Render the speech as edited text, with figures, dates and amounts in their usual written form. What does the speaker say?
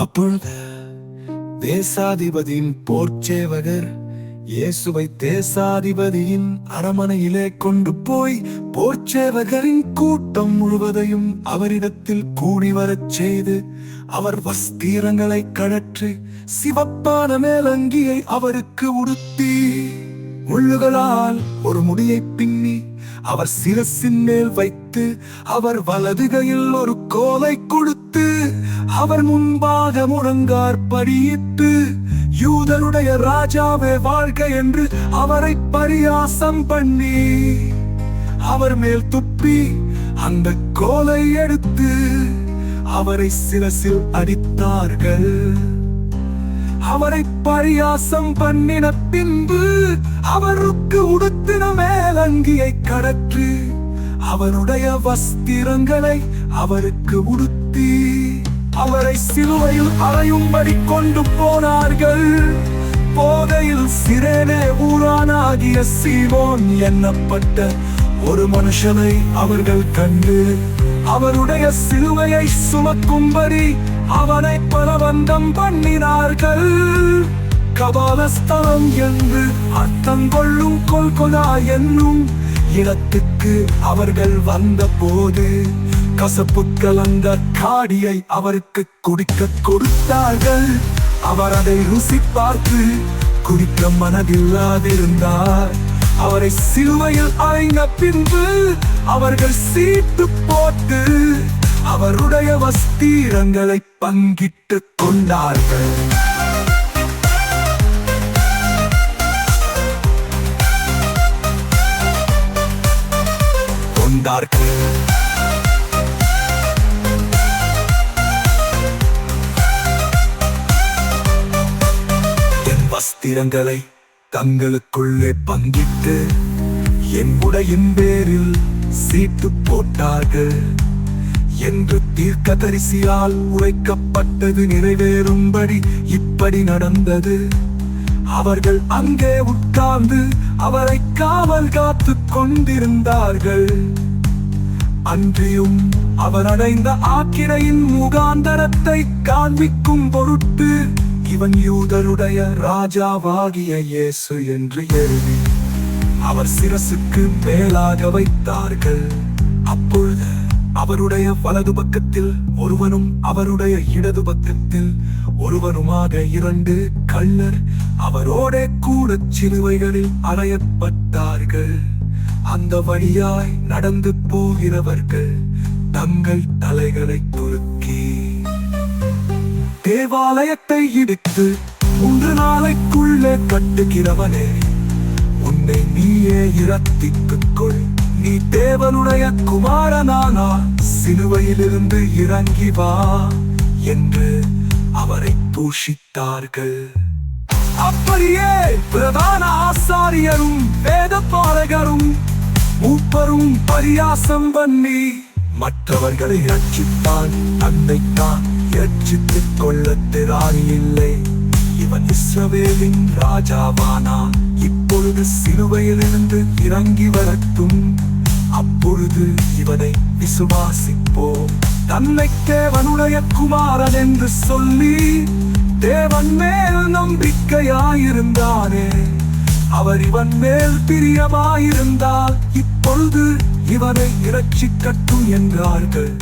அப்பொழுது தேசாதிபதியின் போர்ச்சேவகர் இயேசுவை தேசாதிபதியின் அரமனையிலே கொண்டு போய் போர்ச்சேவகரின் கூட்டம் முழுவதையும் அவரிடத்தில் கூடி வரச் செய்து அவர் வஸ்திரங்களை கழற்றி சிவப்பான மேலங்கியை அவருக்கு உடுத்தி முள்ளுகளால் ஒரு முடியை பின்னி அவர் சிரசின் மேல் வைத்து அவர் வலது கையில் ஒரு கோலை கொடுத்து அவர் முன்பாக முழங்கார் படியிட்டு யூதருடைய ராஜாவே வாழ்க என்று அவரை பரியாசம் பண்ணி அவர் மேல் துப்பி அந்த கோலை எடுத்து அவரை சிரசில் அடித்தார்கள். அவரை பரியாசம் பண்ணின பின்பு அவருக்கு உடுத்தின மேலங்கியை கடற்றி அவருடைய வஸ்திரங்களை அவருக்கு உடுத்தி அவரை சிலுவையில் அறையும்படி கொண்டு போனார்கள். போதையில் சிரேனே ஊரானாகிய சீமோன் எண்ணப்பட்ட ஒரு மனுஷனை அவர்கள் கண்டு அவருடைய சிலுவையை சுமக்கும்படி அவனை பலவந்தம் பண்ணினார்கள். கபாலஸ்தலம் என்று அர்த்தம் கொள்ளும் கொல்கொதா என்னும் இடத்துக்கு அவர்கள் வந்த போது கசப்பு கலந்த காடியை அவருக்கு குடிக்க கொடுத்தார்கள். அவர் அதை ருசி பார்த்து குடிக்க மனதில்லாதிருந்தார். அவரை சிலுவையில் அறைந்த பின்பு அவர்கள் சீட்டு போட்டு அவருடைய வஸ்திரங்களை பங்கிட்டுக் கொண்டார்கள். என் வஸ்திரங்களை தங்களுக்குள்ளே பங்கிட்டு என் உடையின் பேரில் சீட்டு போட்டார்கள் என்று தீர்க்கதரிசியால் உரைக்கப்பட்டது நிறைவேறும்படி இப்படி நடந்தது. அவர்கள் அங்கே உட்கார்ந்து அவரை காவல் காத்துக் கொண்டிருந்தார்கள். அன்றியும் அவர் அடைந்த ஆக்கினையின் முகாந்தரத்தை காண்பிக்கும் பொருட்டு இவன் யூதருடைய ராஜாவாகிய இயேசு என்று எழுதி அவர் சிரசுக்கு மேலாக வைத்தார்கள். அப்பொழுது அவருடைய வலது பக்கத்தில் ஒருவனும் அவருடைய இடது பக்கத்தில் ஒருவனுமாக 2 கள்ளர் அவரோட கூட சிலுவைகளில் அறையப்பட்டார்கள். அந்த வழியாய் நடந்து போகிறவர்கள் தங்கள் தலைகளை துருக்கி தேவாலயத்தை இடித்து 3 நாளைக்குள்ளே கட்டுகிறவனே, உன்னை நீயே இரத்தித்துக் கொள். நீ தேவனுடைய குமாரனானா சிலுவையிலிருந்து இறங்கி வா என்று அவரை தூஷித்தார்கள். அப்படியே பிரதான ஆசாரியரும் வேதபாரகரும் மூப்பரும் பரியாசம் பண்ணி மற்றவர்களை ரட்சித்தான், தன்னைத்தான் ரட்சித்துக் கொள்ள திராணியில்லை. இவன் இஸ்ரவேலின் ராஜாவானா, இப்பொழுது சிலுவையிலிருந்து இறங்கி வரட்டும், அப்பொழுது இவனை விசுவாசிப்போம். தன்னை தேவனுடைய குமாரன் என்று சொல்லி தேவன் மேல் நம்பிக்கையாயிருந்தானே, அவர் இவன் மேல் பிரியமாயிருந்தால் இப்பொழுது இவனை இரட்சிக்கட்டும் என்றார்கள்.